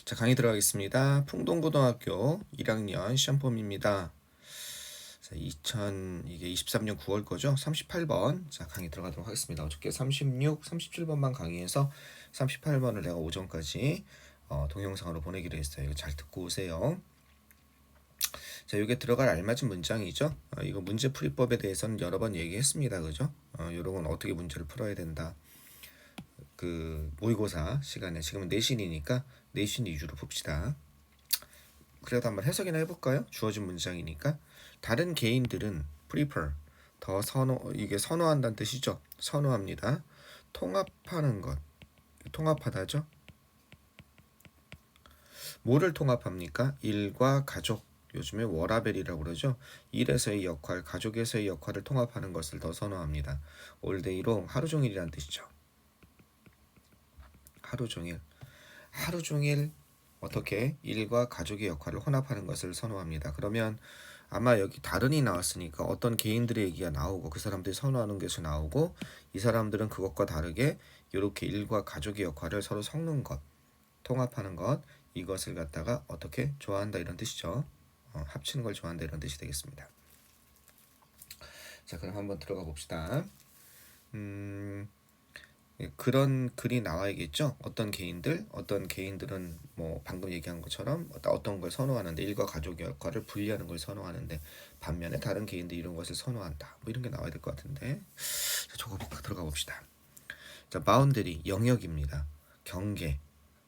자, 강의 들어가겠습니다. 풍동고등학교 1학년 시험폼입니다. 자, 2023년 9월 거죠? 38번. 자, 강의 들어가도록 하겠습니다. 어저께 36, 37번만 강의해서 38번을 내가 오전까지 동영상으로 보내기로 했어요. 이거 잘 듣고 오세요. 자, 이게 들어갈 알맞은 문장이죠. 이거 문제풀이법에 대해서는 여러 번 얘기했습니다. 그죠? 요런 건 어떻게 문제를 풀어야 된다. 그 모의고사 시간에 지금은 내신이니까 내신 위주로 봅시다. 그래도 한번 해석이나 해볼까요? 주어진 문장이니까. 다른 개인들은 prefer 더 이게 선호한다는 뜻이죠. 선호합니다. 통합하는 것, 통합하다죠. 뭐를 통합합니까? 일과 가족, 요즘에 워라벨이라고 그러죠. 일에서의 역할, 가족에서의 역할을 통합하는 것을 더 선호합니다. 올데이로 하루 종일이라는 뜻이죠. 하루 종일 어떻게 일과 가족의 역할을 혼합하는 것을 선호합니다. 그러면 아마 여기 다른이 나왔으니까 어떤 개인들의 얘기가 나오고 그 사람들이 선호하는 것이 나오고 이 사람들은 그것과 다르게 이렇게 일과 가족의 역할을 서로 섞는 것, 통합하는 것, 이것을 갖다가 어떻게 좋아한다 이런 뜻이죠. 합치는 걸 좋아한다 이런 뜻이 되겠습니다. 자, 그럼 한번 들어가 봅시다. 그런 글이 나와야겠죠. 어떤 개인들은 뭐 방금 얘기한 것처럼 어떤 걸 선호하는데 일과 가족의 역할을 분리하는 걸 선호하는데 반면에 다른 개인들이 이런 것을 선호한다. 뭐 이런 게 나와야 될 것 같은데. 자, 저거 들어가 봅시다. 자, 바운더리 영역입니다. 경계.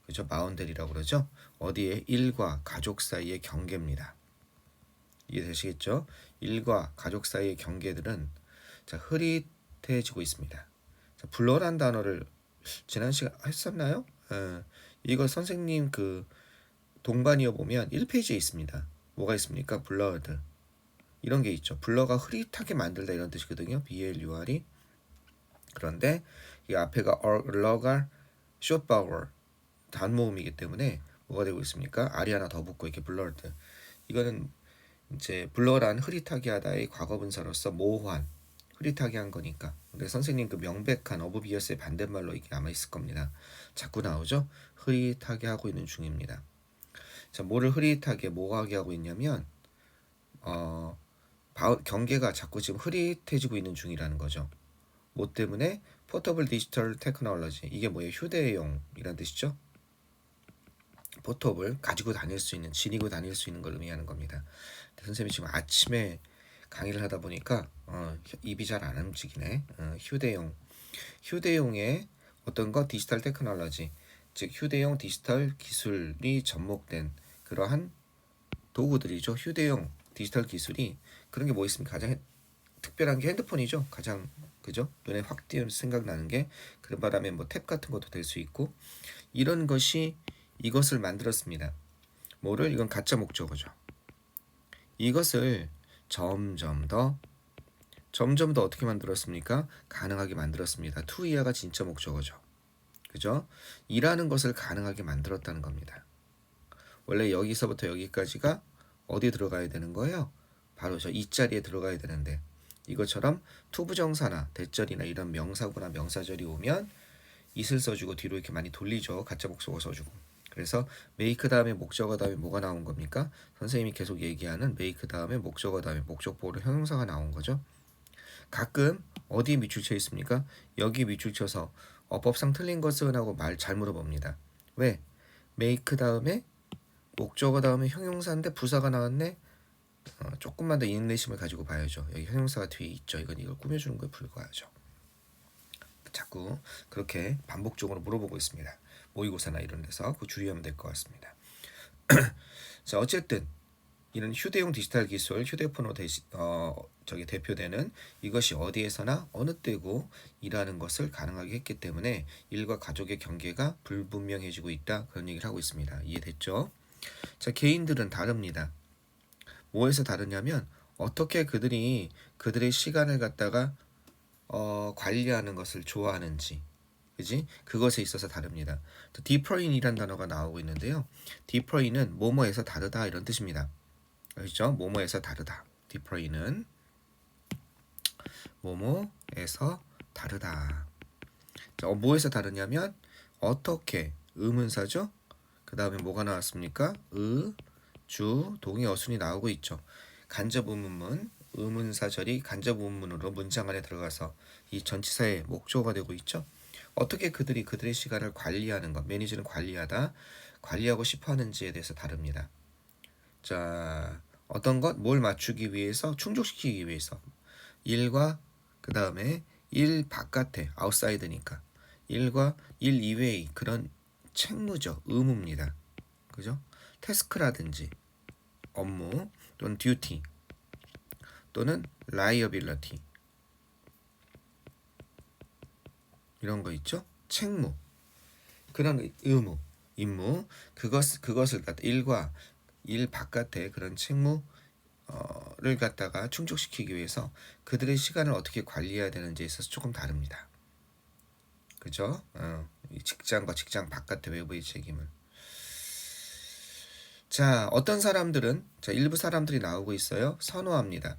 그죠? 바운더리라고 그러죠. 어디에 일과 가족 사이의 경계입니다. 이해되시겠죠? 일과 가족 사이의 경계들은 자, 흐릿해지고 있습니다. 자, 블러란 단어를 지난 시간 했었나요? 이거 선생님 그 동반이어 보면 1페이지에 있습니다. 뭐가 있습니까? 블러드 이런 게 있죠. 블러가 흐릿하게 만들다 이런 뜻이거든요. BLUR이. 그런데 이 앞에가 러가 숏바워 단모음이기 때문에 뭐가 되고 있습니까? 알이 하나 더 붙고 이렇게 블러드. 이거는 이제 블러란 흐릿하게 하다의 과거분사로서 모호한 흐릿하게 한 거니까. 근데 선생님 그 명백한 어브비어스의 반대말로 이게 아마 있을 겁니다. 자꾸 나오죠. 흐릿하게 하고 있는 중입니다. 자, 뭐를 흐릿하게 모호하게 하고 있냐면 경계가 자꾸 지금 흐릿해지고 있는 중이라는 거죠. 뭐 때문에? 포터블 디지털 테크놀로지. 이게 뭐예요? 휴대용이란 뜻이죠. 포터블 가지고 다닐 수 있는, 지니고 다닐 수 있는 걸 의미하는 겁니다. 선생님이 지금 아침에 강의를 하다 보니까 입이 잘 안 움직이네. 휴대용의 어떤 거 디지털 테크놀로지, 즉 휴대용 디지털 기술이 접목된 그러한 도구들이죠. 휴대용 디지털 기술이 그런 게 뭐 있습니까? 가장 특별한 게 핸드폰이죠. 가장 그죠? 눈에 확 띄는 생각나는 게 그런 바람에 뭐 탭 같은 것도 될 수 있고 이런 것이 이것을 만들었습니다. 뭐를? 이건 가짜 목적어죠. 이것을 점점 더 어떻게 만들었습니까? 가능하게 만들었습니다. to 이하가 진짜 목적어죠. 그죠? 일하는 것을 가능하게 만들었다는 겁니다. 원래 여기서부터 여기까지가 어디에 들어가야 되는 거예요? 바로 저 이 자리에 들어가야 되는데 이것처럼 to 부정사나 대절이나 이런 명사구나 명사절이 오면 it을 써주고 뒤로 이렇게 많이 돌리죠. 가짜 목적어 써주고. 그래서 make 다음에 목적어 다음에 뭐가 나온 겁니까? 선생님이 계속 얘기하는 make 다음에 목적어 다음에 목적보호로 형용사가 나온 거죠. 가끔 어디에 밑줄 쳐 있습니까? 여기 밑줄 쳐서 어법상 틀린 것은 하고 말 잘 물어봅니다. 왜? make 다음에 목적어 다음에 형용사인데 부사가 나왔네? 조금만 더 인내심을 가지고 봐야죠. 여기 형용사가 뒤에 있죠. 이건 이걸 꾸며주는 거에 불과하죠. 자꾸 그렇게 반복적으로 물어보고 있습니다. 모의고사나 이런 데서 그 주의하면 될 것 같습니다. 자, 어쨌든 이런 휴대용 디지털 기술, 휴대폰으로 대표되는 이것이 어디에서나 어느 때고 일하는 것을 가능하게 했기 때문에 일과 가족의 경계가 불분명해지고 있다. 그런 얘기를 하고 있습니다. 이해됐죠? 자, 개인들은 다릅니다. 뭐에서 다르냐면 어떻게 그들이 그들의 시간을 갖다가 관리하는 것을 좋아하는지, 그지? 그것에 있어서 다릅니다. different이란 단어가 나오고 있는데요. different은 뭐뭐에서 다르다 이런 뜻입니다. 그렇죠? 뭐뭐에서 다르다. different은 뭐뭐에서 다르다. 자, 뭐에서 다르냐면 어떻게 의문사죠? 그 다음에 뭐가 나왔습니까? 주, 동의, 어순이 나오고 있죠. 간접 의문문, 의문사절이 간접 의문문으로 문장 안에 들어가서 이 전치사의 목적어가 되고 있죠. 어떻게 그들의 시간을 관리하는 것, 매니저는 관리하다, 관리하고 싶어 하는지에 대해서 다릅니다. 자, 어떤 것, 뭘 맞추기 위해서, 충족시키기 위해서 일과 그 다음에 일 바깥에, 아웃사이드니까 일과 일 이외의 그런 책무죠. 의무입니다. 그죠? 태스크라든지 업무 또는 듀티 또는 라이어빌러티 이런 거 있죠? 책무 그런 의무 임무 그것을 갖다 일과 일 바깥의 그런 책무를 갖다가 충족시키기 위해서 그들의 시간을 어떻게 관리해야 되는지에 있어서 조금 다릅니다. 그죠? 이 직장과 직장 바깥의 외부의 책임을. 자, 어떤 사람들은 일부 사람들이 나오고 있어요. 선호합니다.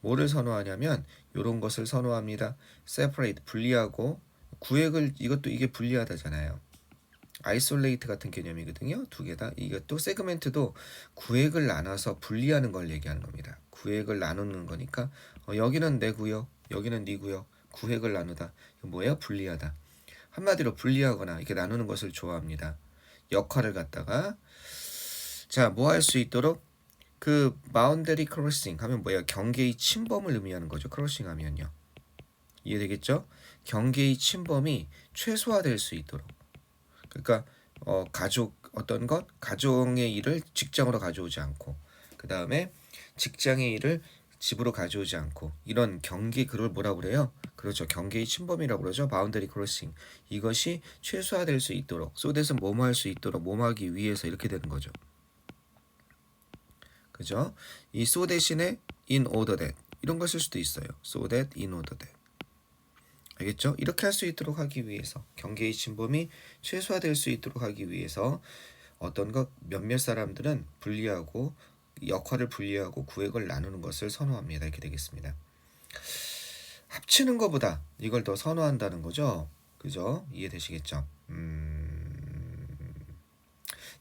뭐를 선호하냐면 이런 것을 선호합니다. separate 분리하고 구획을 이게 분리하다잖아요. isolate 같은 개념이거든요. 두 개 다. 이것도 세그멘트도 구획을 나눠서 분리하는 걸 얘기하는 겁니다. 구획을 나누는 거니까 여기는 내 구역, 여기는 네 구역. 구획을 나누다. 이거 뭐예요? 분리하다. 한마디로 분리하거나 이렇게 나누는 것을 좋아합니다. 역할을 갖다가 자, 뭐 할 수 있도록 그 boundary crossing 하면 뭐야? 경계의 침범을 의미하는 거죠. 크로싱 하면요. 이해되겠죠? 경계의 침범이 최소화될 수 있도록. 그러니까 가족 어떤 것 가정의 일을 직장으로 가져오지 않고 그 다음에 직장의 일을 집으로 가져오지 않고 이런 경계 그걸 뭐라고 그래요? 그렇죠. 경계의 침범이라고 그러죠. 바운더리 크로싱. 이것이 최소화될 수 있도록 소댓은 뭐뭐 할 수 있도록 뭐뭐 하기 위해서 이렇게 되는 거죠. 그죠? 이 so 대신에 in order that 이런 걸 쓸 수도 있어요. so that in order that. 알겠죠? 이렇게 할 수 있도록 하기 위해서 경계의 침범이 최소화될 수 있도록 하기 위해서 어떤 것 몇몇 사람들은 분리하고 역할을 분리하고 구획을 나누는 것을 선호합니다. 이렇게 되겠습니다. 합치는 것보다 이걸 더 선호한다는 거죠. 그죠? 이해되시겠죠?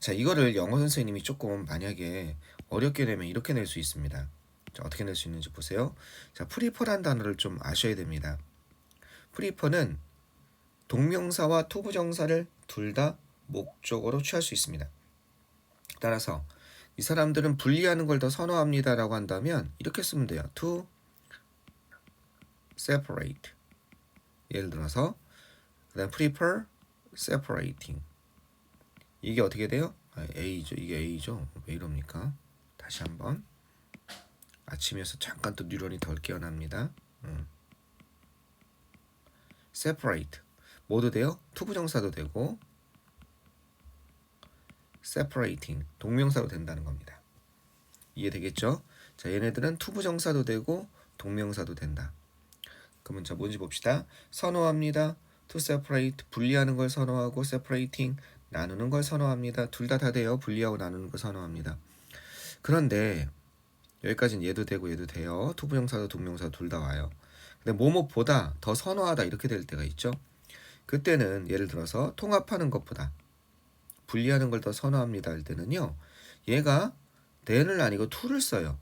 자, 이거를 영어 선생님이 조금 만약에 어렵게 내면 이렇게 낼 수 있습니다. 자, 어떻게 낼 수 있는지 보세요. 자, 프리퍼란 단어를 좀 아셔야 됩니다. 프리퍼는 동명사와 투부정사를 둘 다 목적어로 취할 수 있습니다. 따라서 이 사람들은 분리하는 걸 더 선호합니다 라고 한다면 이렇게 쓰면 돼요. to separate. 예를 들어서 그다음 prefer separating. 이게 어떻게 돼요? A죠. 이게 A죠. 왜 이럽니까? 다시 한번. 아침이어서 잠깐 또 뉴런이 덜 깨어납니다. separate. 뭐도 돼요? 투부정사도 되고 separating. 동명사도 된다는 겁니다. 이해되겠죠? 자, 얘네들은 투부정사도 되고 동명사도 된다. 그러면 자, 뭔지 봅시다. 선호합니다. to separate. 분리하는 걸 선호하고 separating. 나누는 걸 선호합니다. 둘 다 돼요. 분리하고 나누는 걸 선호합니다. 그런데 여기까지는 얘도 되고 얘도 돼요. 투부정사도 동명사도 둘 다 와요. 근데 뭐뭐보다 더 선호하다 이렇게 될 때가 있죠. 그때는 예를 들어서 통합하는 것보다 분리하는 걸 더 선호합니다 할 때는요. 얘가 than을 아니고 to를 써요.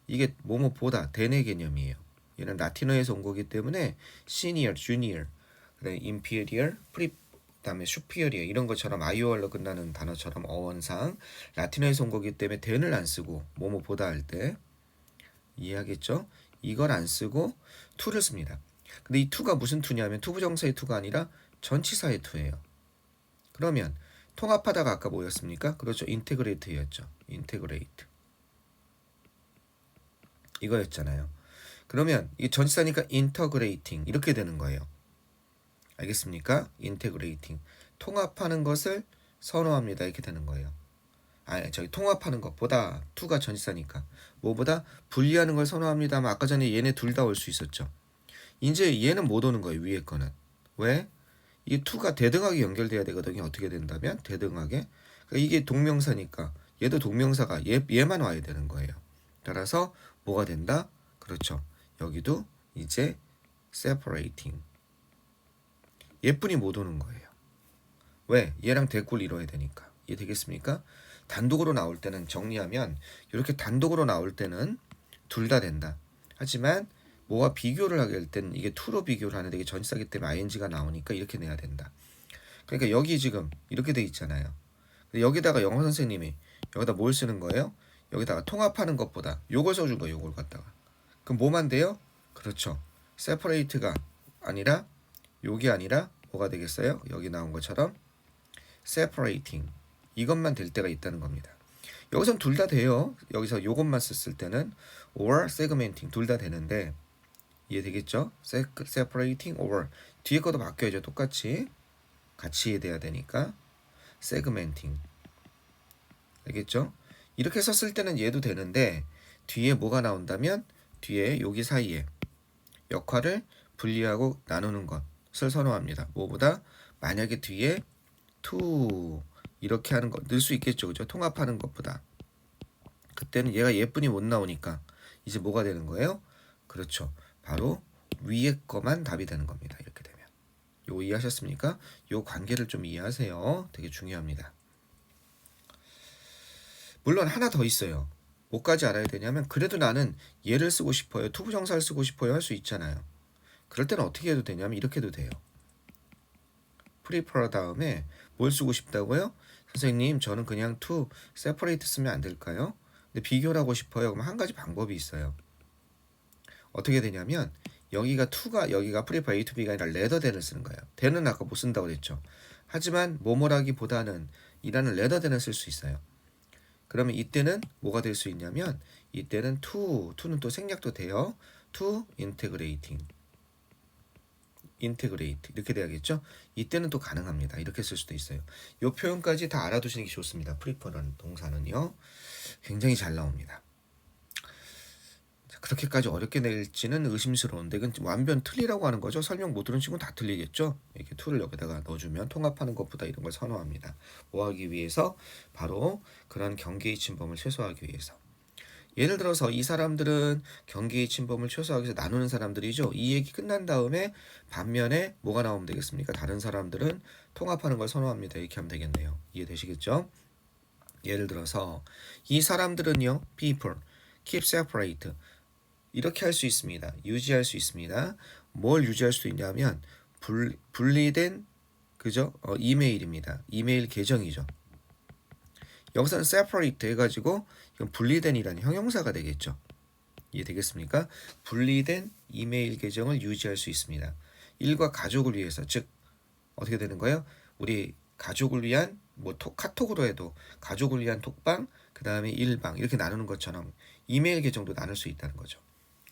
이게 뭐뭐보다 than의 개념이에요. 얘는 라틴어에서 온 거기 때문에 senior, junior, 그다음에 inferior, 그다음에 superior 이런 것처럼 ior로 끝나는 단어처럼 어원상 라틴어에서 온 거기 때문에 than을 안 쓰고 뭐뭐보다 할 때 이해하겠죠? 이걸 안 쓰고 to를 씁니다. 근데 이 to가 무슨 to냐면 투부정사의 to가 아니라 전치사의 to예요. 그러면 통합하다가 아까 뭐였습니까? 그렇죠. integrate였죠. integrate. 이거였잖아요. 그러면 이 전치사니까 integrating 이렇게 되는 거예요. 알겠습니까? integrating. 통합하는 것을 선호합니다. 이렇게 되는 거예요. 통합하는 것보다 to가 전치사니까 뭐보다 분리하는 걸 선호합니다. 하면 아까 전에 얘네 둘 다 올 수 있었죠. 이제 얘는 못 오는 거예요. 위에 거는. 왜? 이 to가 대등하게 연결돼야 되거든요. 어떻게 된다면 대등하게. 그러니까 이게 동명사니까 얘도 동명사가 얘만 와야 되는 거예요. 따라서 뭐가 된다? 그렇죠. 여기도 이제 separating. 얘뿐이 못 오는 거예요. 왜? 얘랑 대꾸를 이뤄야 되니까. 이해 되겠습니까? 단독으로 나올 때는 정리하면 이렇게 단독으로 나올 때는 둘 다 된다. 하지만 뭐와 비교를 하게 될 때는 이게 to로 비교를 하는데 이게 전치사기 때문에 ing가 나오니까 이렇게 내야 된다. 그러니까 여기 지금 이렇게 돼 있잖아요. 여기다가 영어 선생님이 여기다 뭘 쓰는 거예요? 여기다가 통합하는 것보다 요걸 써준 거예요. 요걸 갖다가. 그럼 뭐만 돼요? 그렇죠. separate가 아니라 요게 아니라 뭐가 되겠어요? 여기 나온 것처럼 separating 이것만 될 때가 있다는 겁니다. 여기선 둘 다 돼요. 여기서 요것만 썼을 때는 or segmenting 둘 다 되는데 이해되겠죠? separating or 뒤에 것도 바뀌어야죠. 똑같이 같이 돼야 되니까 segmenting 알겠죠? 이렇게 썼을 때는 얘도 되는데 뒤에 뭐가 나온다면 뒤에 여기 사이에 역할을 분리하고 나누는 것을 선호합니다. 뭐보다 만약에 뒤에 to 이렇게 하는 거 넣을 수 있겠죠. 그죠? 통합하는 것보다 그때는 얘가 예쁜이 못 나오니까 이제 뭐가 되는 거예요? 그렇죠. 바로 위에 거만 답이 되는 겁니다. 이렇게 되면 요거 이해하셨습니까? 요 관계를 좀 이해하세요. 되게 중요합니다. 물론 하나 더 있어요. 뭐까지 알아야 되냐면 그래도 나는 얘를 쓰고 싶어요. 투부정사를 쓰고 싶어요. 할 수 있잖아요. 그럴 때는 어떻게 해도 되냐면 이렇게 해도 돼요. prefer 다음에 뭘 쓰고 싶다고요? 선생님 저는 그냥 to separate 쓰면 안 될까요? 근데 비교를 하고 싶어요. 그럼 한 가지 방법이 있어요. 어떻게 되냐면 여기가 to가 여기가 prefer A to B가 아니라 rather than을 쓰는 거예요. than은 아까 못 쓴다고 그랬죠. 하지만 뭐뭐라기보다는 이라는 rather than을 쓸 수 있어요. 그러면 이때는 뭐가 될 수 있냐면 이때는 to는 또 생략도 돼요. to integrating integrate 이렇게 돼야겠죠. 이때는 또 가능합니다. 이렇게 쓸 수도 있어요. 이 표현까지 다 알아두시는 게 좋습니다. prefer라는 동사는요. 굉장히 잘 나옵니다. 그렇게까지 어렵게 낼지는 의심스러운데 이건 완전 틀리라고 하는 거죠. 설명 못 들은 친구는 다 틀리겠죠. 이렇게 to를 여기다가 넣어주면 통합하는 것보다 이런 걸 선호합니다. 뭐 하기 위해서? 바로 그런 경계의 침범을 최소화하기 위해서. 예를 들어서 이 사람들은 경계의 침범을 최소화하기 위해서 나누는 사람들이죠. 이 얘기 끝난 다음에 반면에 뭐가 나오면 되겠습니까? 다른 사람들은 통합하는 걸 선호합니다. 이렇게 하면 되겠네요. 이해되시겠죠? 예를 들어서 이 사람들은요. people, keep separate 이렇게 할 수 있습니다. 유지할 수 있습니다. 뭘 유지할 수 있냐면 분리된 그죠? 이메일입니다. 이메일 계정이죠. 여기서는 separate 해가지고 이건 분리된이라는 형용사가 되겠죠. 이해되겠습니까? 분리된 이메일 계정을 유지할 수 있습니다. 일과 가족을 위해서 즉 어떻게 되는 거예요? 우리 가족을 위한 뭐 카톡으로 해도 가족을 위한 톡방 그 다음에 일방 이렇게 나누는 것처럼 이메일 계정도 나눌 수 있다는 거죠.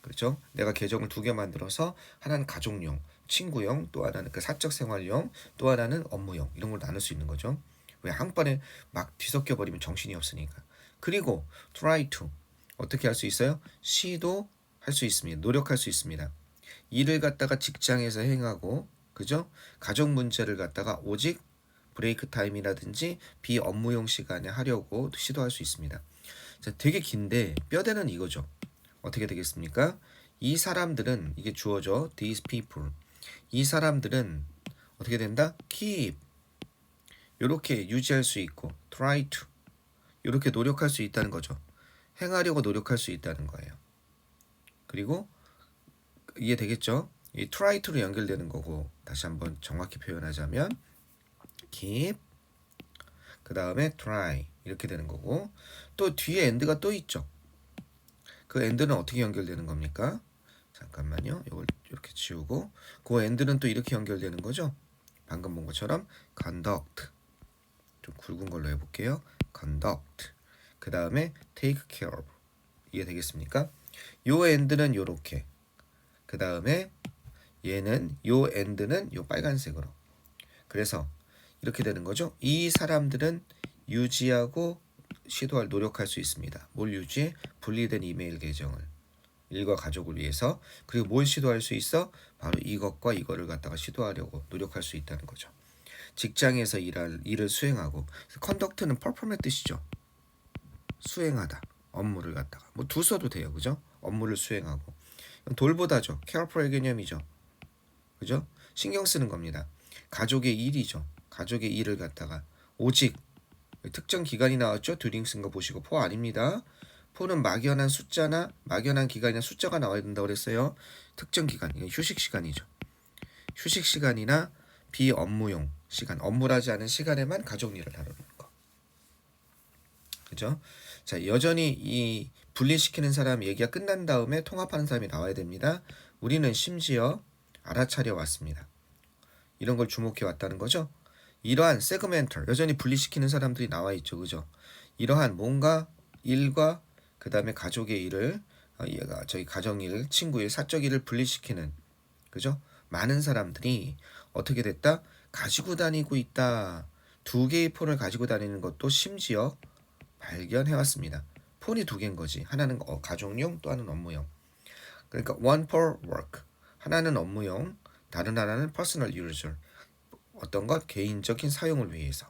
그렇죠? 내가 계정을 2개 만들어서 하나는 가족용, 친구용, 또 하나는 그 사적 생활용, 또 하나는 업무용 이런 걸 나눌 수 있는 거죠. 왜 한 번에 막 뒤섞여 버리면 정신이 없으니까. 그리고 try to 어떻게 할 수 있어요? 시도할 수 있습니다. 노력할 수 있습니다. 일을 갖다가 직장에서 행하고 그죠? 가족 문제를 갖다가 오직 브레이크 타임이라든지 비업무용 시간에 하려고 시도할 수 있습니다. 자, 되게 긴데 뼈대는 이거죠. 어떻게 되겠습니까? 이 사람들은 이게 주어져 these people 이 사람들은 어떻게 된다? keep 이렇게 유지할 수 있고 try to 이렇게 노력할 수 있다는 거죠. 행하려고 노력할 수 있다는 거예요. 그리고 이해되겠죠? 이 try to로 연결되는 거고 다시 한번 정확히 표현하자면 keep 그 다음에 try 이렇게 되는 거고 또 뒤에 end가 또 있죠. 그 end는 어떻게 연결되는 겁니까? 잠깐만요. 이걸 이렇게 지우고 그 end는 또 이렇게 연결되는 거죠. 방금 본 것처럼 conduct 좀 굵은 걸로 해볼게요. conduct 그 다음에 take care of 이해되겠습니까? 요 end는 요렇게 그 다음에 얘는 요 end는 요 빨간색으로 그래서 이렇게 되는 거죠. 이 사람들은 유지하고 시도할 노력할 수 있습니다. 뭘 유지해? 분리된 이메일 계정을 일과 가족을 위해서 그리고 뭘 시도할 수 있어? 바로 이것과 이거를 갖다가 시도하려고 노력할 수 있다는 거죠. 직장에서 일을 수행하고 컨덕트는 퍼폼의 뜻이죠. 수행하다 업무를 갖다가 뭐 두 써도 돼요. 그죠? 업무를 수행하고 돌보다죠. 케어풀의 개념이죠. 그죠? 신경 쓰는 겁니다. 가족의 일이죠. 가족의 일을 갖다가 오직 특정 기간이 나왔죠. during 쓴 거 보시고 for 아닙니다. for는 막연한 숫자나 막연한 기간이나 숫자가 나와야 된다고 그랬어요. 특정 기간, 이건 휴식 시간이죠. 휴식 시간이나 비업무용 시간, 업무라지 않은 시간에만 가족 일을 다루는 거. 그죠? 자, 여전히 이 분리시키는 사람 얘기가 끝난 다음에 통합하는 사람이 나와야 됩니다. 우리는 심지어 알아차려 왔습니다. 이런 걸 주목해 왔다는 거죠. 이러한 세그멘터, 여전히 분리시키는 사람들이 나와 있죠. 그죠? 이러한 뭔가 일과 그 다음에 가족의 일을 얘가 저희 가정일, 친구일, 사적 일을 분리시키는, 그죠? 많은 사람들이 어떻게 됐다? 가지고 다니고 있다. 두 개의 폰을 가지고 다니는 것도 심지어 발견해 왔습니다. 폰이 두 개인 거지. 하나는 가족용, 또 하나는 업무용. 그러니까 one for work. 하나는 업무용, 다른 하나는 personal user. 어떤 것? 개인적인 사용을 위해서.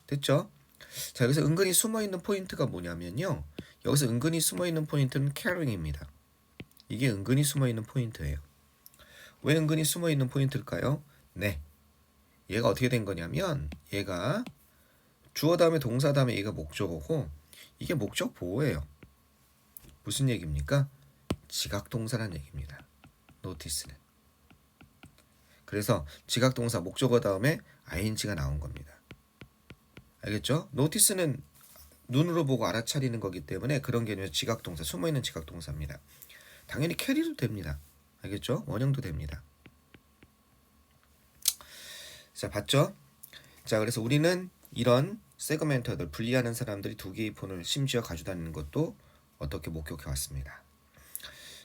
됐죠? 자, 여기서 은근히 숨어있는 포인트가 뭐냐면요. 여기서 은근히 숨어있는 포인트는 caring입니다. 이게 은근히 숨어있는 포인트예요. 왜 은근히 숨어있는 포인트일까요? 네. 얘가 어떻게 된 거냐면 얘가 주어 다음에 동사 다음에 얘가 목적어고 이게 목적 보호예요. 무슨 얘기입니까? 지각동사라는 얘기입니다. notice는. 그래서 지각동사 목적어 다음에 ing가 나온 겁니다. 알겠죠? notice는 눈으로 보고 알아차리는 거기 때문에 그런 개념에서 지각동사, 숨어있는 지각동사입니다. 당연히 carry도 됩니다. 알겠죠? 원형도 됩니다. 자, 봤죠? 자, 그래서 우리는 이런 세그멘터들, 분리하는 사람들이 두 개의 폰을 심지어 가지고 다니는 것도 어떻게 목격해 왔습니다.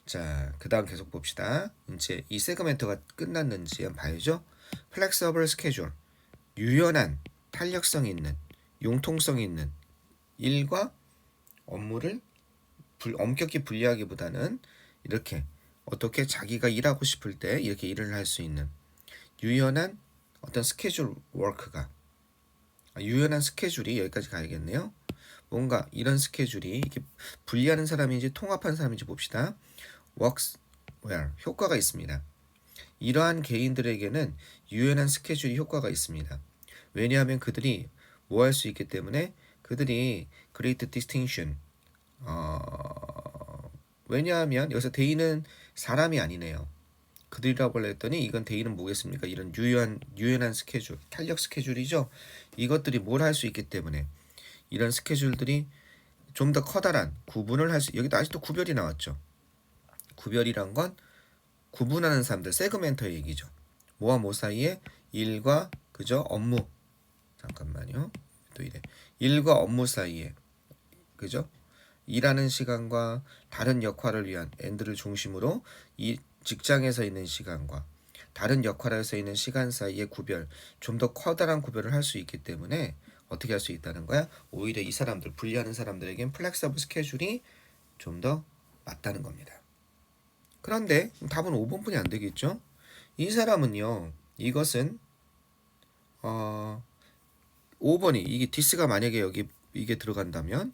자, 그 다음 계속 봅시다. 이제 이 세그멘터가 끝났는지 한번 봐야죠. flexible schedule, 유연한, 탄력성이 있는, 융통성이 있는 일과 업무를 엄격히 분리하기보다는 이렇게 어떻게 자기가 일하고 싶을 때 이렇게 일을 할 수 있는 유연한 어떤 스케줄 워크가, 유연한 스케줄이 여기까지 가야겠네요. 뭔가 이런 스케줄이 이렇게 분리하는 사람인지 통합하는 사람인지 봅시다. works well, 효과가 있습니다. 이러한 개인들에게는 유연한 스케줄이 효과가 있습니다. 왜냐하면 그들이 뭐 할 수 있기 때문에 그들이 great distinction, 왜냐하면 여기서 대인은 사람이 아니네요. 그들이라고 했더니 이건 대인은 뭐겠습니까? 이런 유연한 스케줄, 탄력 스케줄이죠. 이것들이 뭘 할 수 있기 때문에 이런 스케줄들이 좀 더 커다란 구분을 할 수, 여기도 아직도 구별이 나왔죠. 구별이란 건 구분하는 사람들, 세그멘터의 얘기죠. 뭐와 뭐 사이에 일과 그죠? 업무. 잠깐만요. 또 이래. 일과 업무 사이에 그죠? 일하는 시간과 다른 역할을 위한 엔드를 중심으로 이 직장에서 있는 시간과 다른 역할에서 있는 시간 사이의 구별, 좀 더 커다란 구별을 할 수 있기 때문에 어떻게 할 수 있다는 거야? 오히려 이 사람들, 분리하는 사람들에겐 플렉서블 스케줄이 좀 더 맞다는 겁니다. 그런데 답은 5번뿐이 안 되겠죠? 이 사람은요, 이것은 5번이 이게 디스가 만약에 여기 이게 들어간다면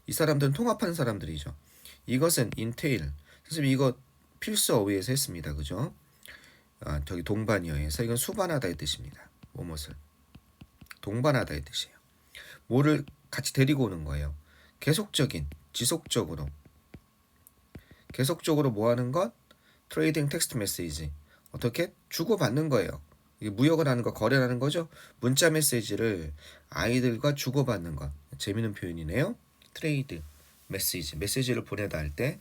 이 사람들은 통합하는 사람들이죠. 이것은 entail. 선생님 이거 필수 어휘에서 했습니다. 그죠? 저기 동반이어에서 이건 수반하다의 뜻입니다. 뭐뭇을 동반하다의 뜻이에요. 뭐를 같이 데리고 오는 거예요. 계속적인, 지속적으로 뭐 하는 것? 트레이딩 텍스트 메시지. 어떻게? 주고받는 거예요. 이게 무역을 하는 거, 거래를 하는 거죠. 문자 메시지를 아이들과 주고받는 것. 재미있는 표현이네요. 트레이드 메시지를 보내다 할 때,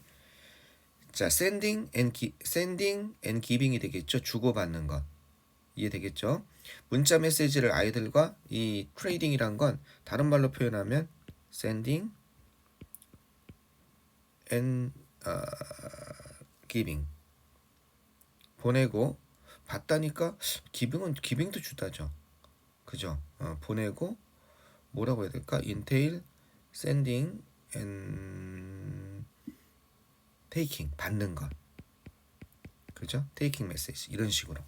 자, sending and giving이 되겠죠. 주고받는 것. 이해되겠죠? 문자 메시지를 아이들과 이 트레이딩이란 건 다른 말로 표현하면 sending and giving. 보내고 받다니까 기빙도 주다죠. 그죠? 보내고 뭐라고 해야 될까? entail, sending and taking, 받는 것. 그죠? taking message 이런 식으로.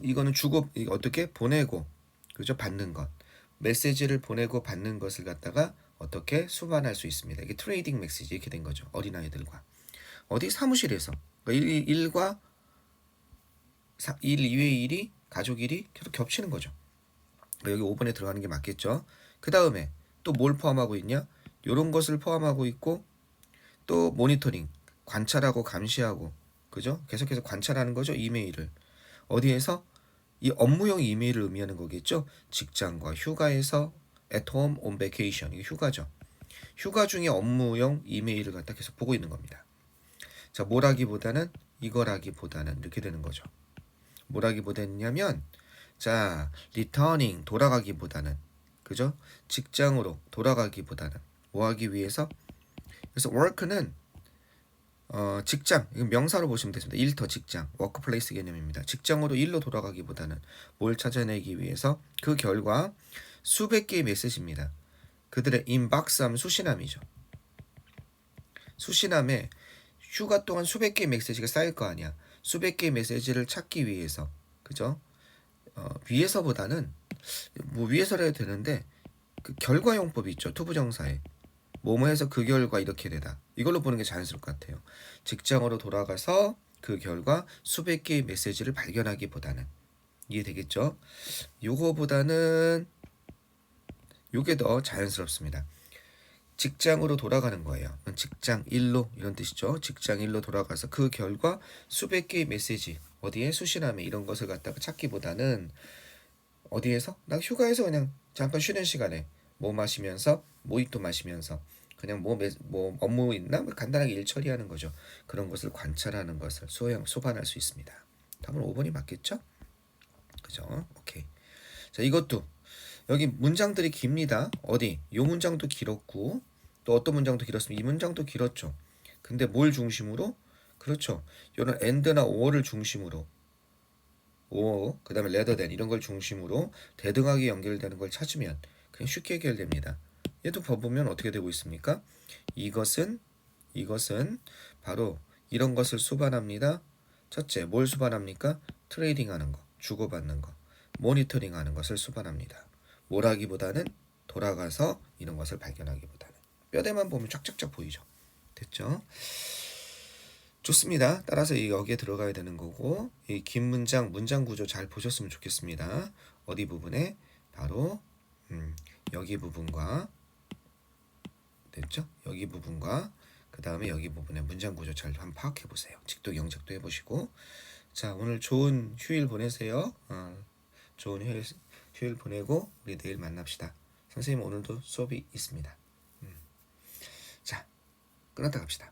이거는 어떻게 보내고, 그죠? 받는 것. 메시지를 보내고 받는 것을 갖다가 어떻게 수반할 수 있습니다. 이게 트레이딩 메시지 이렇게 된 거죠. 어린아이들과 어디 사무실에서 그러니까 일 이외의 일이 가족 일이 계속 겹치는 거죠. 여기 5번에 들어가는 게 맞겠죠. 그 다음에 또 뭘 포함하고 있냐? 요런 것을 포함하고 있고 또 모니터링, 관찰하고 감시하고 그죠? 계속해서 관찰하는 거죠. 이메일을. 어디에서? 이 업무용 이메일을 의미하는 거겠죠. 직장과 휴가에서 at home on vacation. 이게 휴가죠. 휴가 중에 업무용 이메일을 갖다 계속 보고 있는 겁니다. 자, 뭐라기보다는 이거라기보다는 이렇게 되는 거죠. 뭐라기보다냐면 자, returning 돌아가기보다는 그죠? 직장으로 돌아가기보다는 뭐 하기 위해서? 그래서 work는 직장, 이건 명사로 보시면 되습니다. 일터 직장, 워크플레이스 개념입니다. 직장으로 일로 돌아가기보다는 뭘 찾아내기 위해서 그 결과 수백 개의 메시지입니다. 그들의 인박스하면 수신함이죠. 수신함에 휴가 동안 수백 개의 메시지가 쌓일 거 아니야. 수백 개의 메시지를 찾기 위해서, 그죠? 위해서보다는 뭐 위해서라 해도 되는데 그 결과용법이 있죠. 투부정사에. 뭐뭐해서 그 결과 이렇게 되다. 이걸로 보는 게 자연스러울 것 같아요. 직장으로 돌아가서 그 결과 수백 개의 메시지를 발견하기보다는 이해되겠죠? 요거보다는 요게 더 자연스럽습니다. 직장으로 돌아가는 거예요. 직장 일로 이런 뜻이죠. 직장 일로 돌아가서 그 결과 수백 개의 메시지 어디에 수신함에 이런 것을 갖다가 찾기보다는 어디에서? 나 휴가에서 그냥 잠깐 쉬는 시간에 뭐 마시면서 모히또 마시면서 그냥 뭐 업무 있나 뭐 간단하게 일 처리하는 거죠. 그런 것을 관찰하는 것을 소반할 수 있습니다. 답은 5번이 맞겠죠? 그죠? 오케이. 자, 이것도 여기 문장들이 깁니다. 어디? 요 문장도 길었고 또 어떤 문장도 길었으면 이 문장도 길었죠. 근데 뭘 중심으로? 그렇죠. 요런 and나 or를 중심으로 or 그 다음에 rather than 이런 걸 중심으로 대등하게 연결되는 걸 찾으면 그냥 쉽게 해결됩니다. 얘도 보면 어떻게 되고 있습니까? 이것은 바로 이런 것을 수반합니다. 첫째, 뭘 수반합니까? 트레이딩하는 거, 주고받는 거, 모니터링하는 것을 수반합니다. 뭘 하기보다는 돌아가서 이런 것을 발견하기보다는 뼈대만 보면 쫙쫙쫙 보이죠. 됐죠? 좋습니다. 따라서 여기에 들어가야 되는 거고 이 긴 문장 구조 잘 보셨으면 좋겠습니다. 어디 부분에 바로 여기 부분과 됐죠? 여기 부분과 그 다음에 여기 부분의 문장 구조 잘 한번 파악해 보세요. 직도 영작도 해보시고 자 오늘 좋은 휴일 보내세요. 좋은 휴일 보내고 우리 내일 만납시다. 선생님 오늘도 수업이 있습니다. 자 끝났다 갑시다.